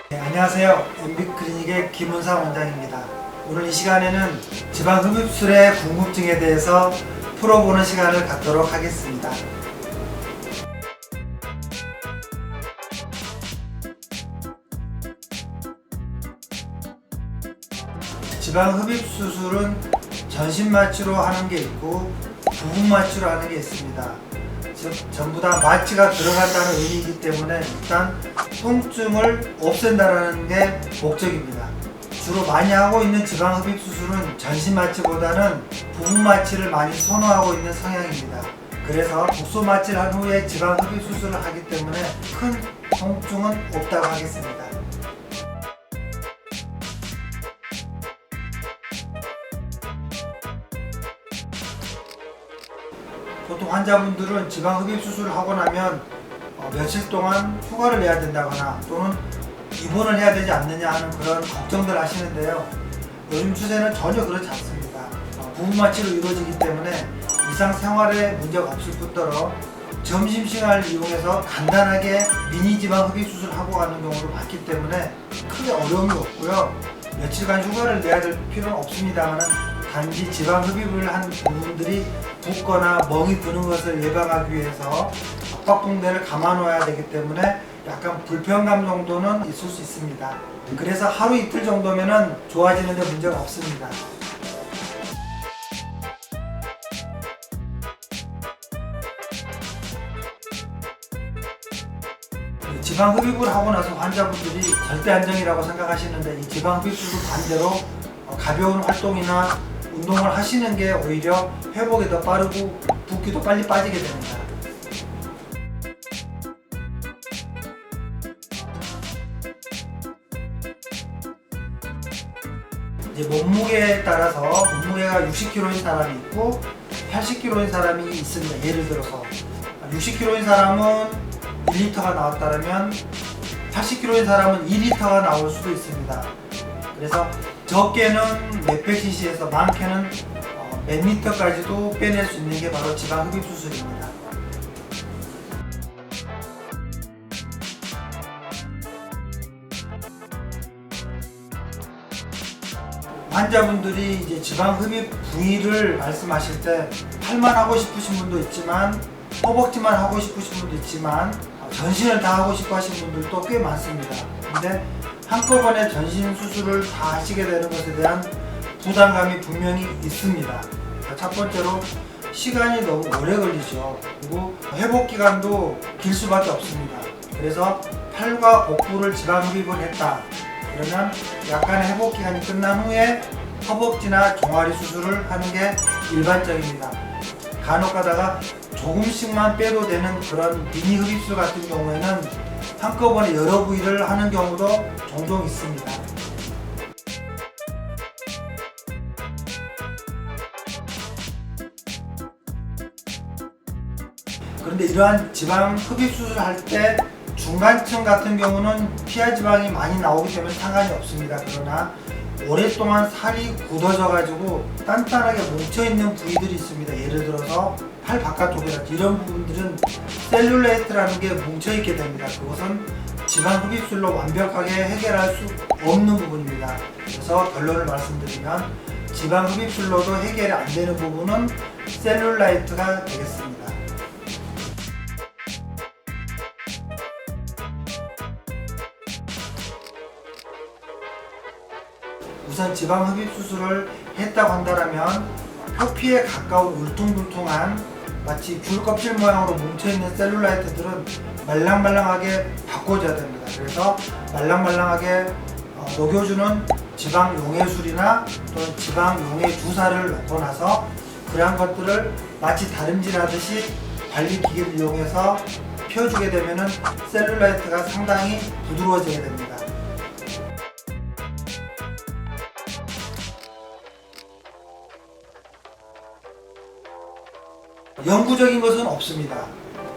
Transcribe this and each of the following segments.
네, 안녕하세요. MB클리닉의 김은상 원장입니다. 오늘 이 시간에는 지방 흡입술의 궁금증에 대해서 풀어보는 시간을 갖도록 하겠습니다. 지방 흡입 수술은 전신 마취로 하는 게 있고 부분 마취로 하는 게 있습니다. 즉 전부 다 마취가 들어간다는 의미이기 때문에 일단 통증을 없앤다는 게 목적입니다. 주로 많이 하고 있는 지방 흡입 수술은 전신 마취보다는 부분 마취를 많이 선호하고 있는 성향입니다. 그래서 국소 마취를 한 후에 지방 흡입 수술을 하기 때문에 큰 통증은 없다고 하겠습니다. 보통 환자분들은 지방 흡입 수술을 하고 나면 며칠 동안 휴가를 내야 된다거나 또는 입원을 해야 되지 않느냐 하는 그런 걱정들 하시는데요. 요즘 추세는 전혀 그렇지 않습니다. 부분 마취로 이루어지기 때문에 일상생활에 문제가 없을 뿐더러 점심시간을 이용해서 간단하게 미니 지방 흡입 수술하고 가는 경우도 많기 때문에 크게 어려움이 없고요. 며칠간 휴가를 내야 될 필요는 없습니다만 단지 지방 흡입을 한 부분들이 붓거나 멍이 드는 것을 예방하기 위해서 압박붕대를 감아놓아야 되기 때문에 약간 불편감 정도는 있을 수 있습니다. 그래서 하루 이틀 정도면은 좋아지는데 문제가 없습니다. 지방 흡입을 하고 나서 환자분들이 절대 안정이라고 생각하시는데 이 지방 흡입 수술 반대로 가벼운 활동이나 운동을 하시는 게 오히려 회복이 더 빠르고 붓기도 빨리 빠지게 됩니다. 이제 몸무게에 따라서 몸무게가 60kg인 사람이 있고 80kg인 사람이 있습니다. 예를 들어서 60kg인 사람은 1리터가 나왔다면 80kg인 사람은 2리터가 나올 수도 있습니다. 그래서 적게는 몇백 cc에서 많게는 몇 리터까지도 빼낼 수 있는 게 바로 지방 흡입 수술입니다. 환자분들이 이제 지방 흡입 부위를 말씀하실 때 팔만 하고 싶으신 분도 있지만 허벅지만 하고 싶으신 분도 있지만 전신을 다 하고 싶어 하시는 분들도 꽤 많습니다. 근데 한꺼번에 전신 수술을 다 하시게 되는 것에 대한 부담감이 분명히 있습니다. 첫 번째로 시간이 너무 오래 걸리죠. 그리고 회복 기간도 길 수밖에 없습니다. 그래서 팔과 복부를 지방 흡입을 했다. 그러면 약간의 회복 기간이 끝난 후에 허벅지나 종아리 수술을 하는 게 일반적입니다. 간혹 가다가 조금씩만 빼도 되는 그런 미니 흡입술 같은 경우에는 한꺼번에 여러 부위를 하는 경우도 종종 있습니다. 그런데 이러한 지방 흡입 수술을 할 때 중간층 같은 경우는 피하 지방이 많이 나오기 때문에 상관이 없습니다. 그러나 오랫동안 살이 굳어져 가지고 단단하게 뭉쳐있는 부위들이 있습니다. 예를 들어서 팔 바깥쪽이라든지 이런 부분들은 셀룰라이트라는 게 뭉쳐있게 됩니다. 그것은 지방 흡입술로 완벽하게 해결할 수 없는 부분입니다. 그래서 결론을 말씀드리면 지방 흡입술로도 해결이 안 되는 부분은 셀룰라이트가 되겠습니다. 우선 지방 흡입 수술을 했다고 한다면 표피에 가까운 울퉁불퉁한 마치 귤 껍질 모양으로 뭉쳐있는 셀룰라이트들은 말랑말랑하게 바꿔줘야 됩니다. 그래서 말랑말랑하게 녹여주는 지방 용해술이나 또는 지방 용해 주사를 넣고 나서 그러한 것들을 마치 다림질하듯이 관리기기를 이용해서 펴주게 되면 셀룰라이트가 상당히 부드러워지게 됩니다. 영구적인 것은 없습니다.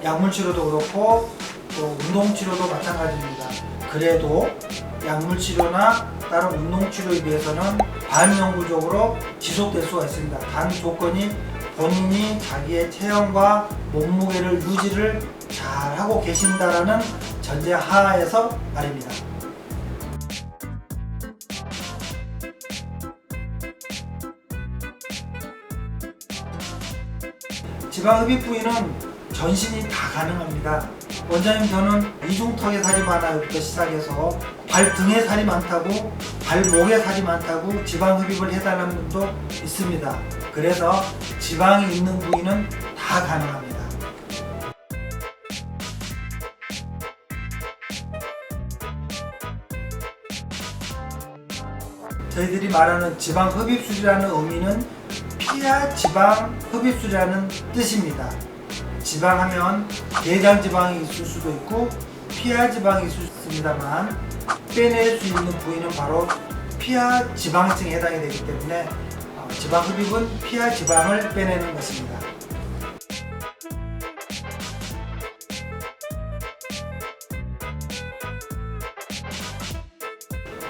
약물 치료도 그렇고 또 운동 치료도 마찬가지입니다. 그래도 약물 치료나 다른 운동 치료에 비해서는 반영구적으로 지속될 수가 있습니다. 단 조건이 본인이 자기의 체형과 몸무게를 유지를 잘 하고 계신다라는 전제 하에서 말입니다. 지방 흡입 부위는 전신이 다 가능합니다. 원장님 저는 이중턱에 살이 많아요부터 시작해서 발등에 살이 많다고 발목에 살이 많다고 지방 흡입을 해달라는 분도 있습니다. 그래서 지방이 있는 부위는 다 가능합니다. 저희들이 말하는 지방 흡입술이라는 의미는 피하 지방 흡입술이라는 뜻입니다. 지방하면 대장 지방이 있을 수도 있고 피하 지방이 있을 수 있습니다만 빼낼 수 있는 부위는 바로 피하 지방층에 해당이 되기 때문에 지방 흡입은 피하 지방을 빼내는 것입니다.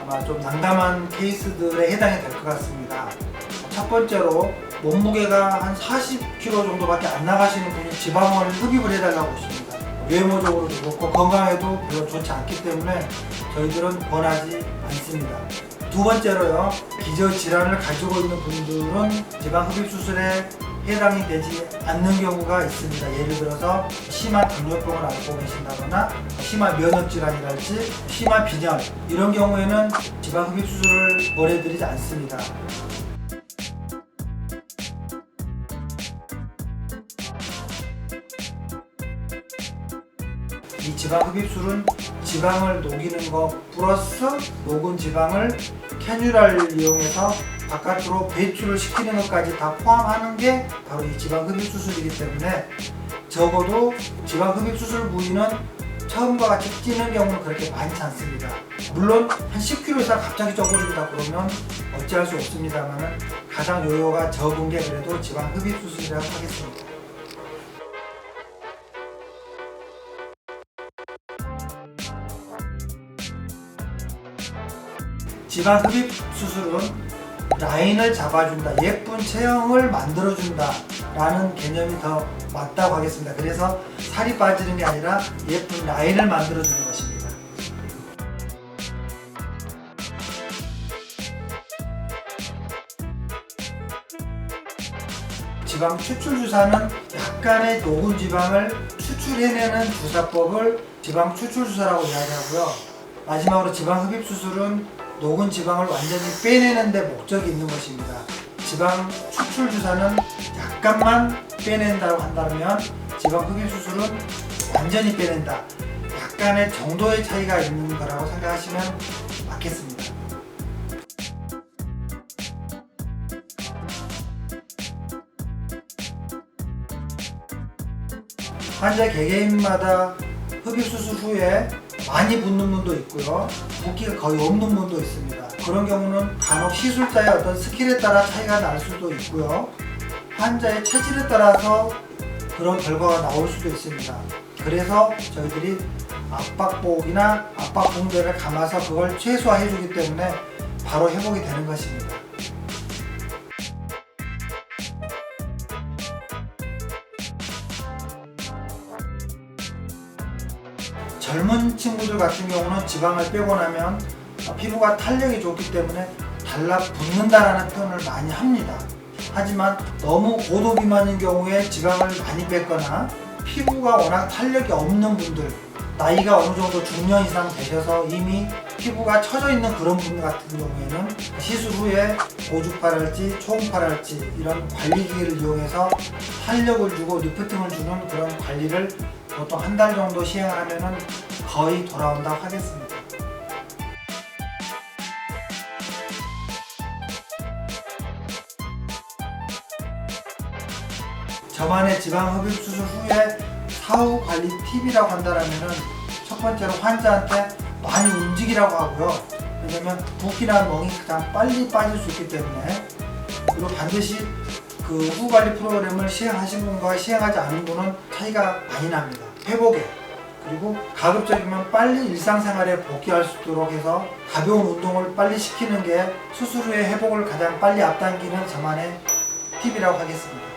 아마 좀 난감한 케이스들에 해당이 될 것 같습니다. 첫 번째로 몸무게가 한 40kg 정도밖에 안 나가시는 분이 지방을 흡입을 해달라고 하십니다. 외모적으로도 그렇고 건강에도 별로 좋지 않기 때문에 저희들은 권하지 않습니다. 두 번째로요, 기저질환을 가지고 있는 분들은 지방 흡입 수술에 해당이 되지 않는 경우가 있습니다. 예를 들어서 심한 당뇨병을 앓고 계신다거나 심한 면역질환이랄지 심한 빈혈 이런 경우에는 지방 흡입 수술을 권해드리지 않습니다. 이 지방 흡입술은 지방을 녹이는 것 플러스 녹은 지방을 캐뉴라를 이용해서 바깥으로 배출을 시키는 것까지 다 포함하는 게 바로 이 지방 흡입 수술이기 때문에 적어도 지방 흡입 수술 부위는 처음과 같이 찌는 경우는 그렇게 많지 않습니다. 물론 한 10kg 이상 갑자기 쪄버린다 그러면 어찌할 수 없습니다만 가장 요요가 적은 게 그래도 지방 흡입 수술이라고 하겠습니다. 지방 흡입 수술은 라인을 잡아준다, 예쁜 체형을 만들어준다 라는 개념이 더 맞다고 하겠습니다. 그래서 살이 빠지는 게 아니라 예쁜 라인을 만들어주는 것입니다. 지방 추출 주사는 약간의 녹은 지방을 추출해내는 주사법을 지방 추출 주사라고 이야기하고요. 마지막으로 지방 흡입 수술은 녹은 지방을 완전히 빼내는 데 목적이 있는 것입니다. 지방 추출 주사는 약간만 빼낸다고 한다면 지방 흡입 수술은 완전히 빼낸다. 약간의 정도의 차이가 있는 거라고 생각하시면 맞겠습니다. 환자 개개인마다 흡입 수술 후에 많이 붓는 분도 있고요, 붓기가 거의 없는 분도 있습니다. 그런 경우는 간혹 시술자의 어떤 스킬에 따라 차이가 날 수도 있고요, 환자의 체질에 따라서 그런 결과가 나올 수도 있습니다. 그래서 저희들이 압박복이나 압박붕대를 감아서 그걸 최소화해 주기 때문에 바로 회복이 되는 것입니다. 젊은 친구들 같은 경우는 지방을 빼고 나면 피부가 탄력이 좋기 때문에 달라붙는다라는 표현을 많이 합니다. 하지만 너무 고도 비만인 경우에 지방을 많이 뺐거나 피부가 워낙 탄력이 없는 분들, 나이가 어느 정도 중년 이상 되셔서 이미 피부가 처져 있는 그런 분들 같은 경우에는 시술 후에 고주파랄지 초음파랄지 이런 관리기기를 이용해서 탄력을 주고 리프팅을 주는 그런 관리를 보통 한 달 정도 시행하면 거의 돌아온다고 하겠습니다. 저만의 지방 흡입 수술 후에 사후 관리 팁이라고 한다면 첫 번째로 환자한테 많이 움직이라고 하고요. 왜냐면 붓기나 멍이 가장 빨리 빠질 수 있기 때문에, 그리고 반드시 그 후 관리 프로그램을 시행하신 분과 시행하지 않은 분은 차이가 많이 납니다. 회복에. 그리고 가급적이면 빨리 일상생활에 복귀할 수 있도록 해서 가벼운 운동을 빨리 시키는 게 수술 후의 회복을 가장 빨리 앞당기는 저만의 팁이라고 하겠습니다.